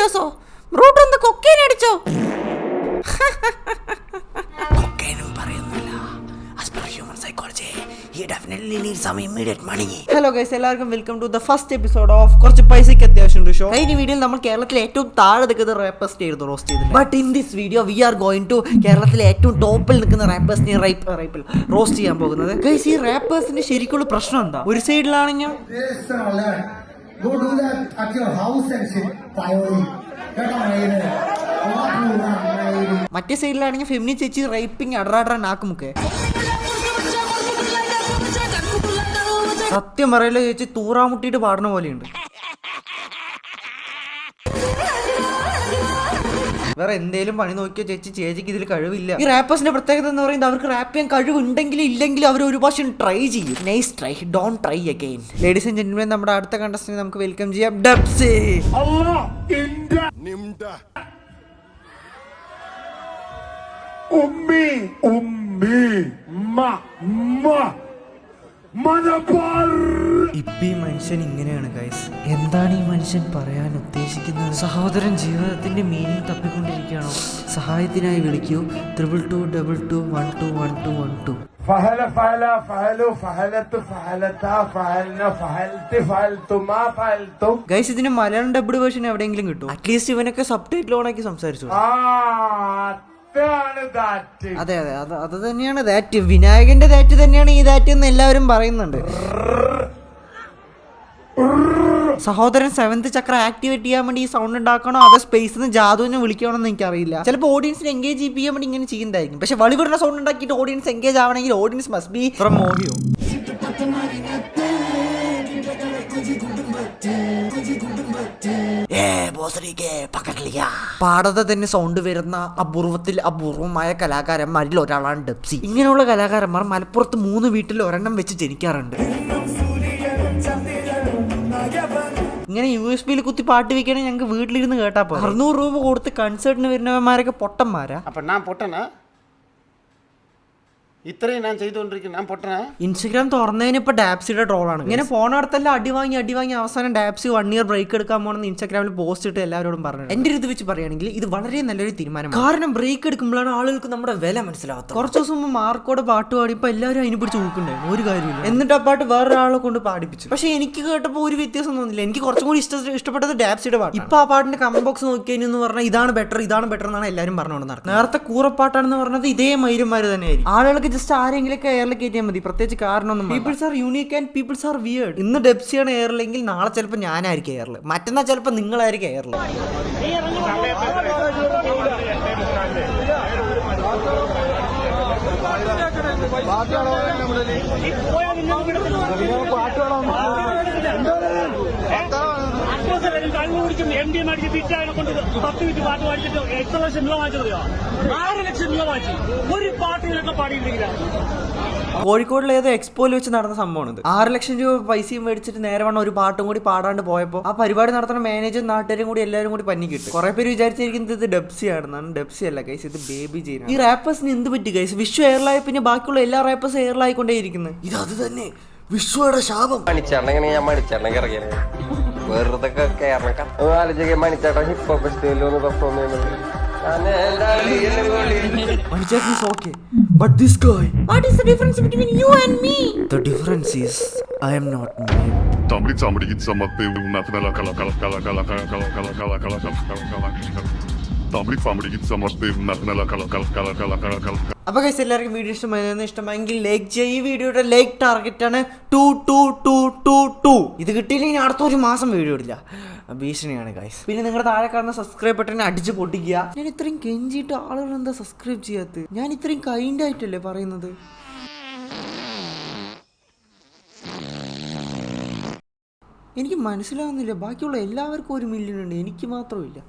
ഓവർഡോസോ? ബ്രൂട്ടോ എന്താ കൊക്കൈൻ അടിച്ചോ? കൊക്കൈനും പറയുന്നില്ല. As per human psychology, he definitely needs some immediate money. Hello guys, എല്ലാവർക്കും welcome to the first episode of കുറച്ച് പൈസയ്ക്ക് അത്യാവശ്യമുണ്ട് show. കഴിഞ്ഞ വീഡിയോയിൽ നമ്മൾ കേരളത്തിലെ ഏറ്റവും താഴെ നിൽക്കുന്ന റാപ്പേഴ്സ് ആയിരുന്നു റോസ്റ്റ് ചെയ്തത്. But in this video we are going to കേരളത്തിലെ ഏറ്റവും ടോപ്പിൽ നിൽക്കുന്ന റാപ്പേഴ്സിനെ റൈപ്പിൽ റോസ്റ്റ് ചെയ്യാൻ പോകുന്നത്. ഗൈസ്, ഈ റാപ്പേഴ്സിന്റെ ശരിക്കുള്ള പ്രശ്നം എന്താ? ഒരു സൈഡിലാണെങ്കിൽ go do that at your house and sit priority. മറ്റേ സൈഡിലാണെങ്കിൽ ഫെമിനി ചേച്ചി റൈപ്പിംഗ് അടറാടറാനാക്കുമുക്കെ. സത്യം പറയല്ലോ ചേച്ചി തൂറാമുട്ടിയിട്ട് പാടുന്ന പോലെയുണ്ട്. വേറെ എന്തേലും പണി നോക്കിയ ചേച്ചിക്ക് ഇതിൽ കഴിവില്ല. ഈ റാപ്പേഴ്സിന്റെ പ്രത്യേകത എന്ന് പറയുന്നത് അവർക്ക് റാപ്പ് ചെയ്യാൻ കഴിവുണ്ടെങ്കിലും ഇല്ലെങ്കിലും അവർ ഒരു പ്രാവശ്യം ട്രൈ ചെയ്യും. Nice try, don't try again. Ladies and gentlemen, നമ്മുടെ അടുത്ത കണ്ടസ്റ്റന്റ് നമുക്ക് വെൽക്കം ചെയ്യാം, ഡബ്സി. ഇപ്പൊ ഈ മനുഷ്യൻ ഇങ്ങനെയാണ് ഗൈസ്. എന്താണ് ഈ മനുഷ്യൻ പറയാൻ ഉദ്ദേശിക്കുന്നത്? സഹോദരൻ ജീവിതത്തിന്റെ മീനിങ് തപ്പിക്കൊണ്ടിരിക്കുകയാണോ? സഹായത്തിനായി വിളിക്കൂ 2222121212. ഗൈസ്, ഇതിന് മലയാളം ഡബ്ഡ് വേർഷൻ എവിടെയെങ്കിലും കിട്ടും? അറ്റ്ലീസ്റ്റ് ഇവനൊക്കെ സബ് ടൈറ്റിൽ ഓണാക്കി സംസാരിച്ചു. അതെ അതെ, അത് തന്നെയാണ് ദാറ്റ്. വിനായകന്റെ ദാറ്റ് തന്നെയാണ് ഈ ദാറ്റ് എന്ന് എല്ലാവരും പറയുന്നുണ്ട്. സഹോദരൻ സെവന്ത് ചക്ര ആക്ടിവേറ്റ് ചെയ്യാൻ വേണ്ടി ഈ സൗണ്ട് ഉണ്ടാക്കണോ അതോ സ്പേസിൽ നിന്ന് ജാതുവിനെ വിളിക്കണോ എന്ന് എനിക്കറിയില്ല. ചിലപ്പോൾ ഓഡിയൻസിനെ എൻഗേജ് ചെയ്യാൻ വേണ്ടി ഇങ്ങനെ ചെയ്യുന്നതായിരിക്കും. പക്ഷെ വളിവിടുന്ന സൗണ്ട് ഉണ്ടാക്കിയിട്ട് ഓഡിയൻസ് എൻഗേജ് ആവണമെങ്കിൽ ഓഡിയൻസ് മസ്റ്റ് ബി ഫ്രം മോഹിയോ. പാടത്തെ തന്നെ സൗണ്ട് വരുന്ന അപൂർവമായ കലാകാരന്മാരിൽ ഒരാളാണ് ഡബ്സി. ഇങ്ങനെയുള്ള കലാകാരന്മാർ മലപ്പുറത്ത് 3 വീട്ടിൽ ഒരെണ്ണം വെച്ച് ജനിക്കാറുണ്ട്. ഇങ്ങനെ USB കുത്തി പാട്ട് വെക്കണമെങ്കിൽ ഞങ്ങൾക്ക് വീട്ടിലിരുന്ന് കേട്ടാ പോ. 600 രൂപ കൊടുത്ത് കൺസേർട്ടിന് വരുന്നവന്മാരൊക്കെ പൊട്ടന്മാരാ. അപ്പൊ ഞാൻ പൊട്ടനാ? ഇത്രയും ഞാൻ ചെയ്തുകൊണ്ടിരിക്കുന്നു, ഞാൻ പൊട്ടനാ? ഇൻസ്റ്റഗ്രാം തുറന്നതിന് ഇപ്പൊ ഡാപ്സിയുടെ ട്രോളാണ്. ഇങ്ങനെ ഫോൺ അടുത്തെല്ലാം അടി വാങ്ങി അവസാനം ഡാപ്സി 1 ഇയർ ബ്രേക്ക് എടുക്കാൻ പോണെന്ന് ഇൻസ്റ്റാഗ്രാമിൽ പോസ്റ്റ് ഇട്ട് എല്ലാവരോടും പറഞ്ഞു. എന്റെ ഇത് വെച്ച് പറയുകയാണെങ്കിൽ ഇത് വളരെ നല്ലൊരു തീരുമാനമാണ്. കാരണം ബ്രേക്ക് എടുക്കുമ്പോഴാണ് ആളുകൾക്ക് നമ്മുടെ വില മനസ്സിലാവാത്തത്. കുറച്ച് ദിവസം മുമ്പ് മാർക്കോടെ പാട്ട് പാടിയപ്പോൾ എല്ലാവരും അതിനെ പിടിച്ച് ഊക്കുണ്ടായിരുന്നു, ഒരു കാര്യമില്ല. എന്നിട്ട് ആ പാട്ട് വേറൊരാളെ കൊണ്ട് പാടിപ്പിച്ചു. പക്ഷെ എനിക്ക് കേട്ടപ്പോൾ ഒരു വ്യത്യാസം തോന്നില്ല. എനിക്ക് കുറച്ചും കൂടി ഇഷ്ടപ്പെട്ടത് ഡാപ്സിയുടെ പാട്ട്. ഇപ്പൊ ആ പാട്ടിന്റെ കമന്റ് ബോക്സ് നോക്കിയെന്ന് പറഞ്ഞാൽ ഇതാണ് ബെറ്റർ എന്നാണ് എല്ലാവരും പറഞ്ഞുകൊണ്ട് നടക്കുന്നത്. നേരത്തെ കൂറപ്പാട്ടാണെന്ന് പറഞ്ഞത് ഇതേ മൈരന്മാർ തന്നെയായിരിക്കും. ആളുകൾക്ക് ജസ്റ്റ് ആരെങ്കിലൊക്കെ എയറിൽ കയറ്റിയാൽ മതി, പ്രത്യേകിച്ച് കാരണമൊന്നും. Peoples are unique and peoples are weird. ഇന്ന് ഡെബ്സിയാണ് എയറിലെങ്കിൽ നാളെ ചിലപ്പോൾ ഞാനായിരിക്കും എയറിൽ, മറ്റന്നാൾ ചിലപ്പോൾ നിങ്ങളായിരിക്കും എയറിൽ. കോഴിക്കോടിൽ ഏതോ എക്സ്പോയിൽ വെച്ച് നടന്ന സംഭവമാണ്. 6 ലക്ഷം രൂപ പൈസയും മേടിച്ചിട്ട് നേരെ വണ്ണം ഒരു പാട്ടും കൂടി പാടാണ്ട് പോയപ്പോൾ ആ പരിപാടി നടത്തുന്ന മാനേജറും നാട്ടുകാരും കൂടി എല്ലാവരും കൂടി പന്നി കിട്ടും. കുറെ പേര് വിചാരിച്ചിരിക്കുന്നത് ഇത് ഡബ്സി ആണെന്നാണ്. ഡബ്സി അല്ല ഗൈസ്, ഇത് ബേബി ജെയിൻ. ഈ റാപ്പേഴ്സിന് എന്ത് പറ്റി ഗൈസ്? വിഷു എയർലായി പിന്നെ ബാക്കിയുള്ള എല്ലാ റാപ്പേഴ്സും എയർലായിക്കൊണ്ടേയിരിക്കുന്നത്. ഇത് അത് തന്നെ വിശ്വയുടെ ശാപം. വെറുതെ മണിച്ചേട്ടൻ ഹിപ്പ് ഹോപ്പ് ഫെസ്റ്റിവലിൽ ഒന്ന് പെർഫോം ചെയ്യുന്നത്. Manichak is okay, but this guy. What is the difference between you and me? The difference is I am not me. Somebody get some up there. Somebody get some up there. അപ്പോൾ guys, എല്ലാവർക്കും video ഇഷ്ടമായെങ്കിൽ like ചെയ്യുക. ഈ വീഡിയോയുടെ like target ആണ് 222222. ഇത് കിട്ടിയില്ലെങ്കിൽ അടുത്ത ഒരു മാസം വീഡിയോ ഇടില്ല, ഭീഷണിയാണ് ഗൈസ്. പിന്നെ നിങ്ങളുടെ താഴെ കാണുന്ന സബ്സ്ക്രൈബ് ബട്ടനെ അടിച്ച് പൊട്ടിക്കുക. ഞാൻ ഇത്രയും കെഞ്ചിയിട്ട് ആളുകൾ എന്താ സബ്സ്ക്രൈബ് ചെയ്യാത്തത്? ഞാൻ ഇത്രയും കൈൻഡ് ആയിട്ടല്ലേ പറയുന്നത്? എനിക്ക് മനസ്സിലാവുന്നില്ല. ബാക്കിയുള്ള എല്ലാവർക്കും 1 മില്യൺ ഉണ്ട്, എനിക്ക് മാത്രമില്ല.